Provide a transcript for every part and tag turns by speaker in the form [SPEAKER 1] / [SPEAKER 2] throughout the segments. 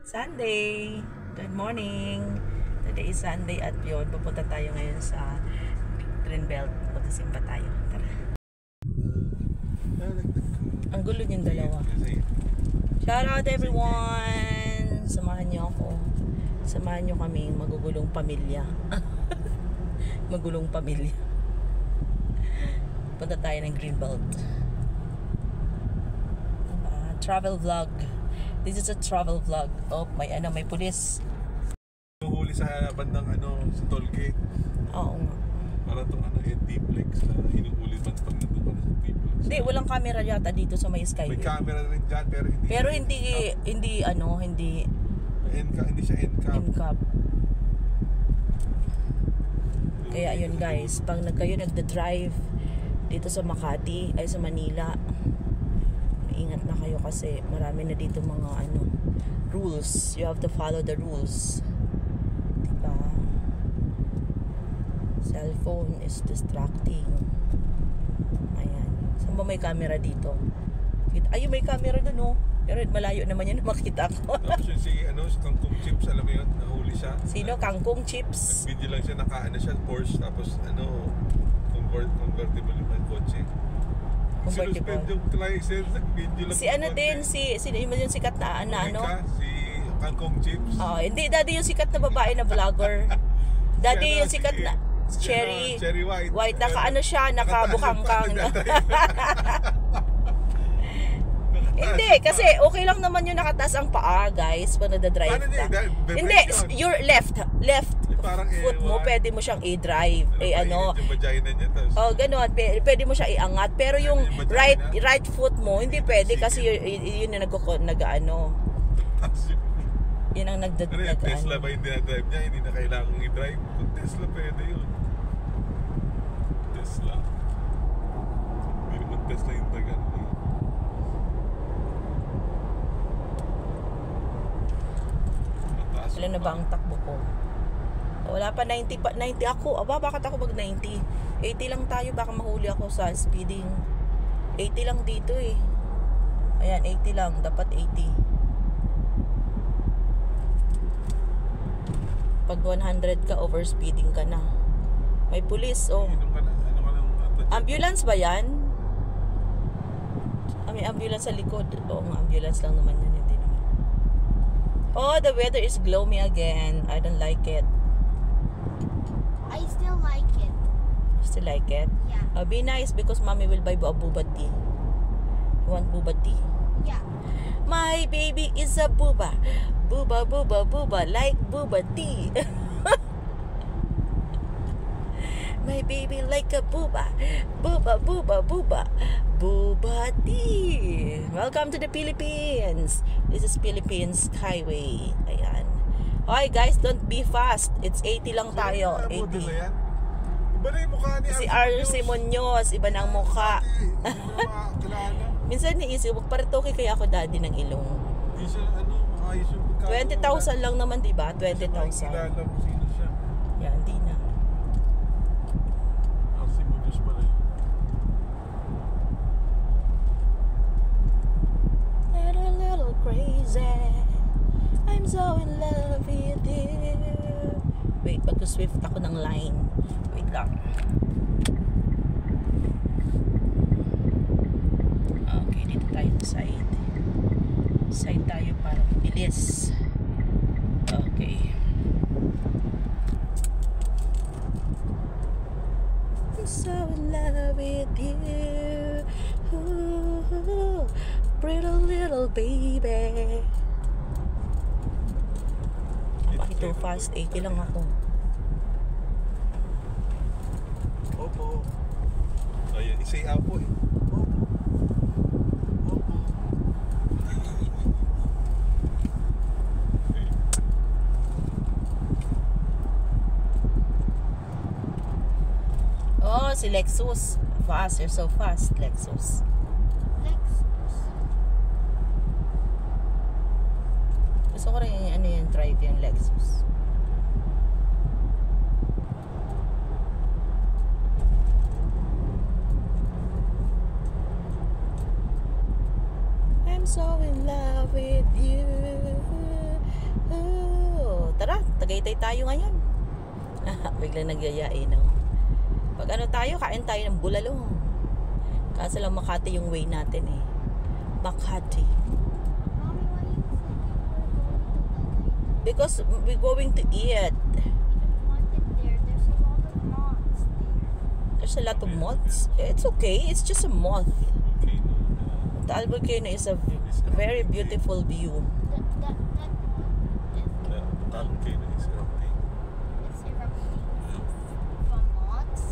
[SPEAKER 1] Sunday! Good morning! Today is Sunday at yun, pupunta tayo ngayon sa Greenbelt. Magsisimba tayo. Tara. Ang gulo niyong dalawa. Shout out everyone! Samahan niyo ako. Samahan niyo kami magugulong pamilya. Magulong pamilya. Punta tayo ng Greenbelt. Travel vlog. This is a travel vlog. Oh, may pulis.
[SPEAKER 2] Huli sa bandang sa toll gate.
[SPEAKER 1] Oo nga.
[SPEAKER 2] Para itong T-Plex na inuhuli ba pag nandun ka na sa T-Plex.
[SPEAKER 1] Hindi, walang camera yata dito sa may Skyway.
[SPEAKER 2] May camera rin dyan pero hindi hindi siya
[SPEAKER 1] NCAP. Kaya yun guys, pag kayo nagda-drive dito sa Makati, ay sa Manila, ingat na kayo kasi marami na dito mga rules. You have to follow the rules. Diba? Cellphone is distracting. Ayan. Saan ba may camera dito? Ay, may camera dun oh. Pero malayo naman yan na makita ko.
[SPEAKER 2] Tapos yung si Kangkong Chips, alam mo yun, nahuli siya.
[SPEAKER 1] Sino? Kangkong Chips?
[SPEAKER 2] Nag-video lang siya, siya, Porsche, tapos convertible yung kotse. Sinuspend yung license, nag-video lang.
[SPEAKER 1] Si din, sino yung sikat na
[SPEAKER 2] Si Kangkong Chips.
[SPEAKER 1] Oh, hindi, daddy yung sikat na babae na vlogger. Daddy yung sikat na Cherry White, siya, nakabukangkang. Hindi, kasi okay lang naman yung nakataas ang paa, guys, pag nada-drive ka. Hindi, your left foot mo, pwede mo siyang i-drive. Oh, gano'n, pwede mo siya iangat. Pero yung right foot mo, hindi pwede kasi yun na yun ang
[SPEAKER 2] Tesla ba yung dinadrive niya? Hindi na kailangan i-drive. Kung Tesla, pwede yun. Tesla. Hindi naman Tesla yung tagal.
[SPEAKER 1] Ilan na ba ang takbo ko? Wala pa 90 ako. Aba, bakit ako mag 90? 80 lang tayo, baka mahuli ako sa speeding. 80 lang dito eh. Ayan, 80 lang, dapat 80. Pag 100 ka, over speeding ka na. May pulis, oh. Ambulance ba yan? May ambulance sa likod. Oo nga, ambulance lang naman yan. Hindi naman. Oh, the weather is gloomy again. I don't like it.
[SPEAKER 3] I still like it.
[SPEAKER 1] Still like it?
[SPEAKER 3] Yeah.
[SPEAKER 1] Be nice because mommy will buy a boba tea. You want boba tea?
[SPEAKER 3] Yeah.
[SPEAKER 1] My baby is a booba. Booba, booba, booba, like booba tea. My baby like a booba. Booba, booba, booba. Booba tea. Welcome to the Philippines. This is Philippines Highway. Ayan. Okay guys, don't be fast. It's 80 lang tayo. 80.
[SPEAKER 2] Iba na yung mukha ni
[SPEAKER 1] Si RC Munoz. Iba na ang mukha. Minsan niisip, magparitoke kaya ako daddy ng ilong. 20,000 lang naman, diba? 20,000. Yan, hindi na.
[SPEAKER 2] RC Munoz pala yun.
[SPEAKER 1] Little crazy. I'm so in love with you. Wait, mag-swift ako ng line. Wait lang. Okay, dito tayo sa side. Side tayo para mabilis. Okay. I'm so in love with you. Ooh, pretty little baby. Bakit too fast? 80 lang ako.
[SPEAKER 2] Opo. Ayan, isay apo eh. Opo. Opo.
[SPEAKER 1] Oh, si Lexus. Fast, you're so fast, Lexus. Gusto ko rin yung drive yung Lexus. I'm so in love with you. Tagaytay tayo ngayon. Biglang nagyayain, no? Pag ano tayo, kain tayo ng bulalo. Kaso lang Makati yung way natin eh. Makati.
[SPEAKER 3] Mommy, why you said you were going to Tagaytay?
[SPEAKER 1] Because we're going to eat.
[SPEAKER 3] We don't want it there. There's a lot of moths there.
[SPEAKER 1] There's a lot of moths. It's okay. It's just a moth. The Albert Volcano is a very beautiful view.
[SPEAKER 3] That
[SPEAKER 2] Volcano is erupting.
[SPEAKER 3] it's erupting from moths.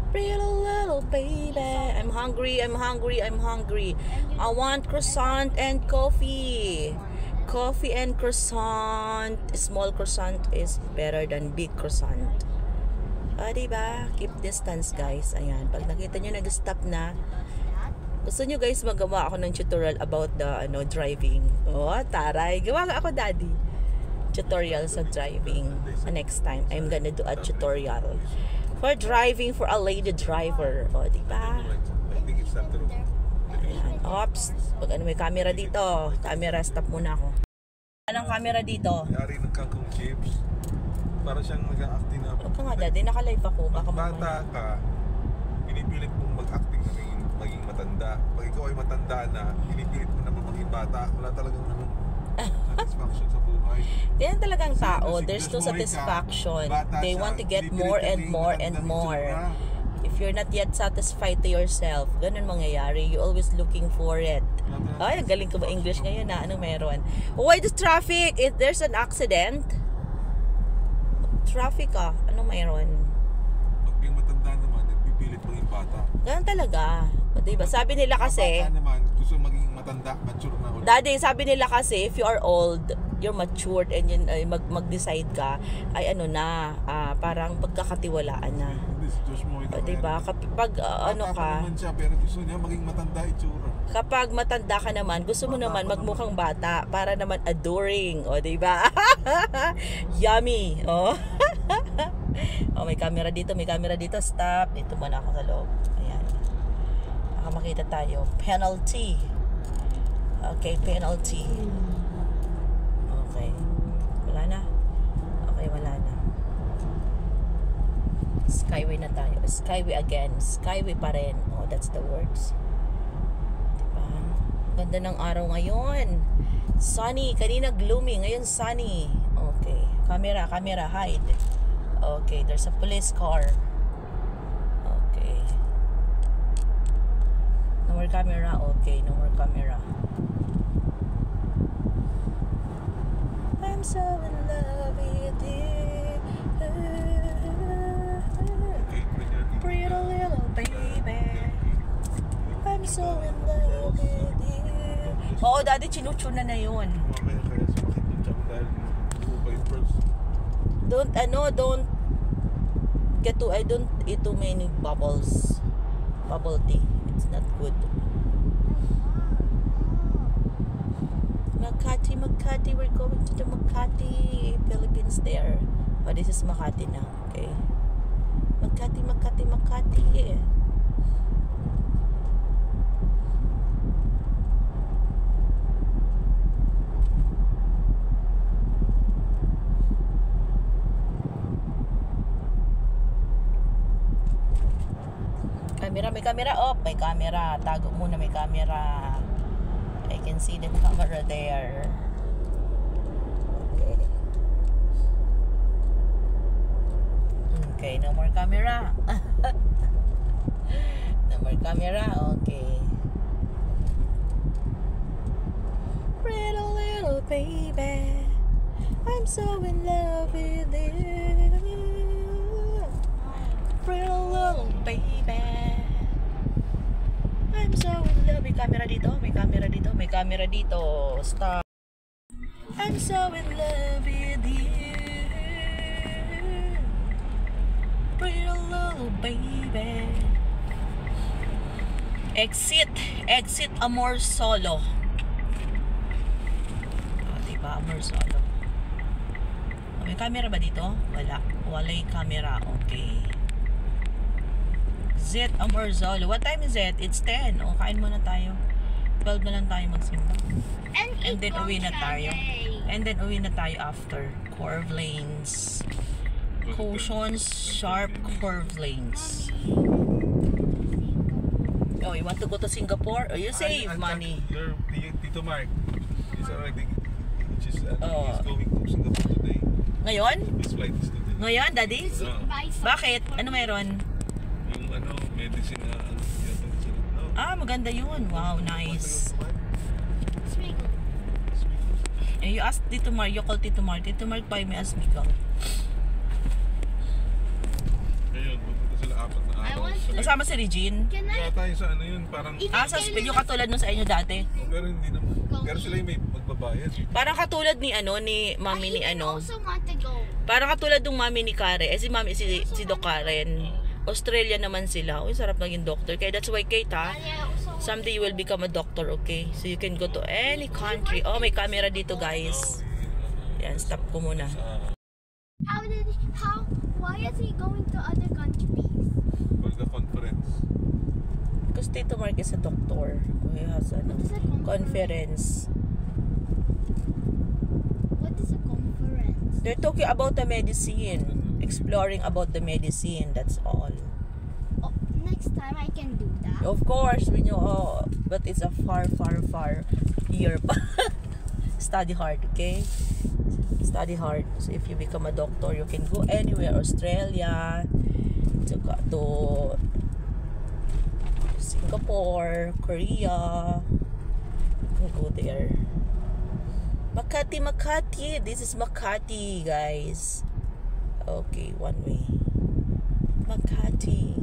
[SPEAKER 1] Pretty little baby. I'm hungry. I want croissant and coffee. Coffee and croissant. Small croissant is better than big croissant. Diba? Keep distance, guys. Ayan. Pag nakita nyo nag-stop na, gusto nyo guys magawa ako ng tutorial about the driving. Oh, taray. Gawa ako, daddy. Tutorial sa driving. Next time, I'm gonna do a tutorial for driving for a lady driver. O, diba?
[SPEAKER 2] I think it's not true.
[SPEAKER 1] Ayan. Oops. Pag may camera dito. Camera, stop muna ako. Anong camera dito?
[SPEAKER 2] Yari ng kangkong chips. Para siyang nag-acting na.
[SPEAKER 1] Huwag ka nga, daddy. Naka-live ako. Baka
[SPEAKER 2] Bata
[SPEAKER 1] mamaya.
[SPEAKER 2] ka, pinipilit mong mag-acting na maging matanda. Pag ikaw ay matanda na, pinipilit mo naman maging bata. Wala talagang satisfaction sa buhay.
[SPEAKER 1] Yan talagang tao.
[SPEAKER 2] Kasi
[SPEAKER 1] There's no
[SPEAKER 2] just buhay ka,
[SPEAKER 1] satisfaction.
[SPEAKER 2] bata
[SPEAKER 1] They
[SPEAKER 2] siya,
[SPEAKER 1] want to get
[SPEAKER 2] pinipilit
[SPEAKER 1] more
[SPEAKER 2] ka
[SPEAKER 1] and
[SPEAKER 2] rin
[SPEAKER 1] more and
[SPEAKER 2] matandang
[SPEAKER 1] more.
[SPEAKER 2] itsura.
[SPEAKER 1] If you're not yet satisfied to yourself, ganun mangyayari. You're always looking for it. Ay, ang galing ko ba English ngayon na? Anong meron? Why the traffic? If there's an accident? Traffic ah. Anong meron?
[SPEAKER 2] Pag yung matanda naman, nagpipilit maging bata.
[SPEAKER 1] Ganun talaga. O, diba? Sabi nila kasi,
[SPEAKER 2] Bata naman, gusto maging matanda, mature na ulit.
[SPEAKER 1] daddy, sabi nila kasi, if you are old, you're matured and yun, mag-decide ka, ay parang pagkakatiwalaan na. O, diba? Kapag ano ka,
[SPEAKER 2] naman siya, pero gusto niya maging matanda itsura.
[SPEAKER 1] kapag matanda ka naman, gusto mo naman magmukhang bata para naman adoring. O, diba? Yummy. O. O, may camera dito. Stop. Dito muna ako sa loob. Ayan. Baka makita tayo. Penalty. Okay, penalty. Okay. Wala na. Okay, wala na. Skyway na tayo. Skyway again. Skyway pa rin. Oh, that's the words. Diba? Ganda ng araw ngayon. Sunny. Kanina gloomy. Ngayon sunny. Okay. Camera. Hide. Okay. There's a police car. Okay. No more camera. Okay. No more camera. I'm so in love with you. Pretty little baby. I'm so in love with you. Oo, daddy, chinuchuna na yun.
[SPEAKER 2] Mamaya kaya sumakit yung tiyan dahil ubay first.
[SPEAKER 1] Don't eat too many bubbles. Bubble tea. It's not good. Makati, we're going to the Makati, Philippines there. Oh, this is Makati now. Okay. Makati. May camera. Oh, may camera. Tago muna, may camera. I can see the camera there. Okay. Okay, no more camera. No more camera. Okay. Pretty little baby, I'm so in love with you. Pretty little baby, I'm so in love. May camera dito. Stop. I'm so in love with you. Pretty little baby. Exit Amor Solo. Diba, Amor Solo. May camera ba dito? Walay camera. Okay. Z Amor Solo. What time is it? It's 10. O, kain muna tayo. 12 na lang tayo magsimba. And then uwi na tayo. And then uwi na tayo after. Curve lanes. Cautions, sharp curve lanes. Oh, you want to go to Singapore? Oh, you save money.
[SPEAKER 2] Your Tito Mark is already, he's going to Singapore today.
[SPEAKER 1] Ngayon?
[SPEAKER 2] His flight is today.
[SPEAKER 1] Ngayon, Daddy? Bakit? Ano meron?
[SPEAKER 2] Yung medicine na
[SPEAKER 1] maganda yun. Wow, nice. You ask Tito Mark, you call Tito Mark. Tito Mark, buy me a Smiggle.
[SPEAKER 2] Ayun, pupunta sila 4 na araw.
[SPEAKER 1] Kasama si Regine.
[SPEAKER 2] Kaya tayo sa ano yun, parang...
[SPEAKER 1] sa speed yung katulad nun sa inyo dati.
[SPEAKER 2] Pero hindi naman. Pero sila yung may magbabayad.
[SPEAKER 1] Parang katulad ni ni mami ni
[SPEAKER 3] also want to go.
[SPEAKER 1] Parang katulad ng mami ni Karen. Si mami, si Doc Karen. Australia naman sila. Uy, sarap naging doctor. Kaya that's why, Kate, ha? Someday you will become a doctor, okay? So you can go to any country. Oh, may camera dito, guys. Yan, stop ko muna.
[SPEAKER 3] Why is he going to other countries?
[SPEAKER 2] For the conference.
[SPEAKER 1] Because Tito Mark is a doctor. He has a conference.
[SPEAKER 3] What is a conference?
[SPEAKER 1] They're talking about the medicine. Exploring about the medicine, that's all.
[SPEAKER 3] Oh, next time I can do that.
[SPEAKER 1] Of course, we know, but it's a far year. Study hard, okay? Study hard. So if you become a doctor, you can go anywhere. Australia, to Singapore, Korea. You can go there. Makati. This is Makati, guys. Okay, one way. Makati.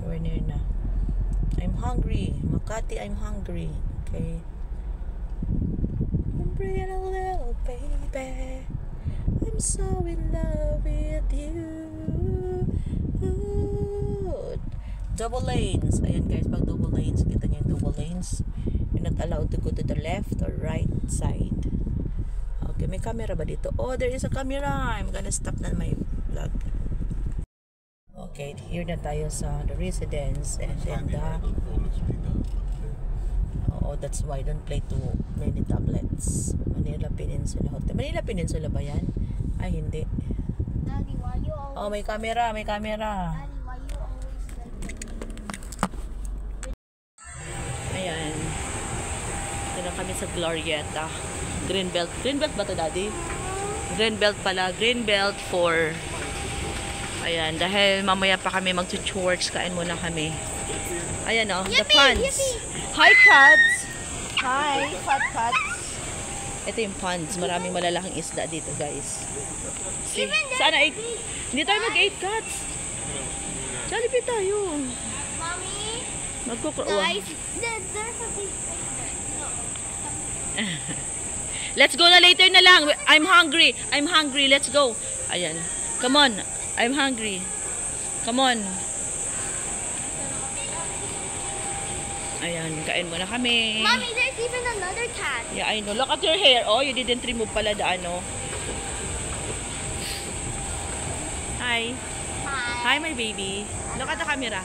[SPEAKER 1] We're near na. I'm hungry. Makati, I'm hungry. Okay. I'm pretty little baby. I'm so in love with you. Ooh. Double lanes. Ayan guys, pag double lanes, kita niyo yung double lanes. You're not allowed to go to the left or right side. Okay, may camera ba dito? Oh, there is a camera. I'm gonna stop na my vlog. Okay, here na tayo sa the residence and then that's why don't play too many tablets. Manila Peninsula Hotel. Manila Peninsula ba yan? Ay, hindi.
[SPEAKER 3] Daddy, why you always...
[SPEAKER 1] Oh, may camera.
[SPEAKER 3] Daddy, why you always
[SPEAKER 1] Ayan. Ito na kami sa Glorieta. Greenbelt. Greenbelt ba ito, Daddy? Greenbelt pala. Greenbelt for... Ayan, dahil mamaya pa kami mag-church, kain muna kami. Ayan o, the ponds. Hi, cats! Hi, cats. Ito yung ponds. Maraming malalaking isda dito, guys. See? Sana 8? Hindi tayo mag-8 cats. Jollibee tayo.
[SPEAKER 3] Mommy?
[SPEAKER 1] Guys,
[SPEAKER 3] there's a big fish there.
[SPEAKER 1] Let's go na later na lang. I'm hungry. Let's go. Ayan. Come on. I'm hungry. Come on. Ayan, kain muna kami.
[SPEAKER 3] Mommy, there's even another cat.
[SPEAKER 1] Yeah, I know. Look at your hair. Oh, you didn't remove pala the ano. Hi.
[SPEAKER 3] Hi.
[SPEAKER 1] Hi, my baby. Look at the camera.